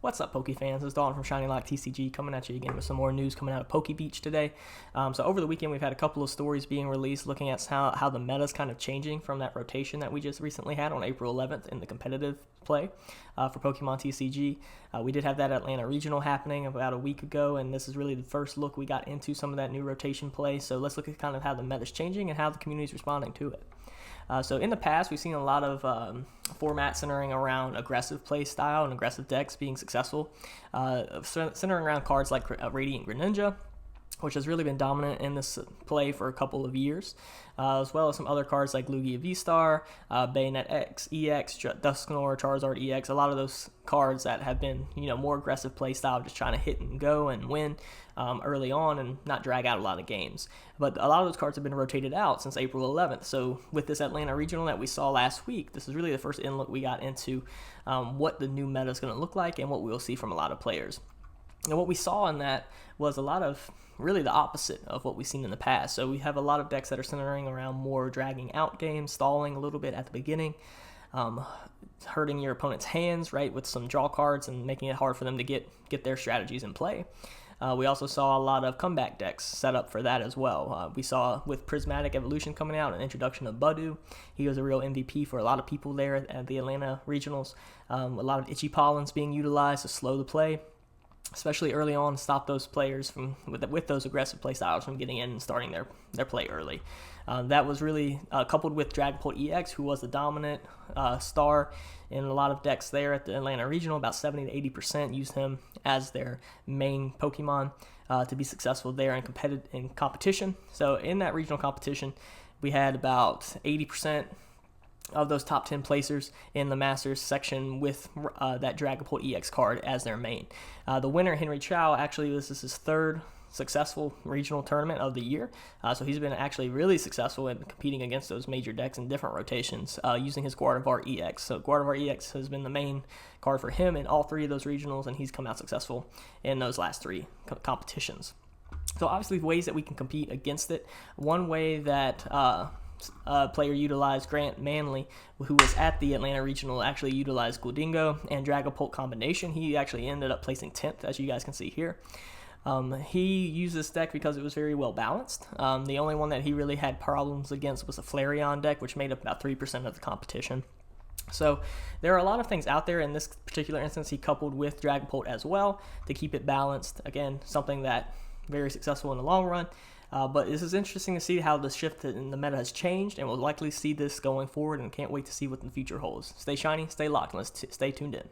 What's up, Poke fans? It's Dalton from Shining Light TCG coming at you again with some more news coming out of PokeBeach today. So over the weekend, we've had a couple of stories being released looking at how the meta's kind of changing from that rotation that we just recently had on April 11th in the competitive play for Pokemon TCG. We did have that Atlanta Regional happening about a week ago, and this is really the first look we got into some of that new rotation play. So let's look at kind of how the meta's changing and how the community's responding to it. So in the past, we've seen a lot of formats centering around aggressive play style and aggressive decks being successful, centering around cards like Radiant Greninja, which has really been dominant in this play for a couple of years, as well as some other cards like Lugia V-Star, Bayonet X, EX, Dusknoir, Charizard EX, a lot of those cards that have been, more aggressive play style, just trying to hit and go and win early on and not drag out a lot of games. But a lot of those cards have been rotated out since April 11th. So with this Atlanta Regional that we saw last week, this is really the first in look we got into what the new meta is going to look like and what we'll see from a lot of players. And what we saw in that was a lot of really the opposite of what we've seen in the past. So we have a lot of decks that are centering around more dragging out games, stalling a little bit at the beginning, hurting your opponent's hands, right, with some draw cards and making it hard for them to get their strategies in play. We also saw a lot of comeback decks set up for that as well. We saw with Prismatic Evolution coming out, an introduction of Budu. He was a real MVP for a lot of people there at the Atlanta Regionals. A lot of Itchy Pollens being utilized to slow the play, especially early on, to stop those players from with those aggressive play styles from getting in and starting their play early. That was really coupled with Dragapult EX, who was the dominant star in a lot of decks there at the Atlanta Regional. About 70 to 80% used him as their main Pokemon to be successful there in competition. So in that regional competition, we had about 80% of those top 10 placers in the Masters section with that Dragapult EX card as their main. The winner, Henry Chow, actually this is his third successful regional tournament of the year. So he's been actually really successful in competing against those major decks in different rotations using his Gardevoir EX. So Gardevoir EX has been the main card for him in all three of those regionals, and he's come out successful in those last three competitions. So obviously ways that we can compete against it. One way that player utilized, Grant Manley, who was at the Atlanta Regional, actually utilized Gladingo and Dragapult combination. He actually ended up placing 10th, as you guys can see here. He used this deck because it was very well balanced. The only one that he really had problems against was the Flareon deck, which made up about 3% of the competition. So there are a lot of things out there. In this particular instance, he coupled with Dragapult as well to keep it balanced. Again, something that very successful in the long run. But this is interesting to see how the shift in the meta has changed, and we'll likely see this going forward, and can't wait to see what the future holds. Stay shiny, stay locked, and let's stay tuned in.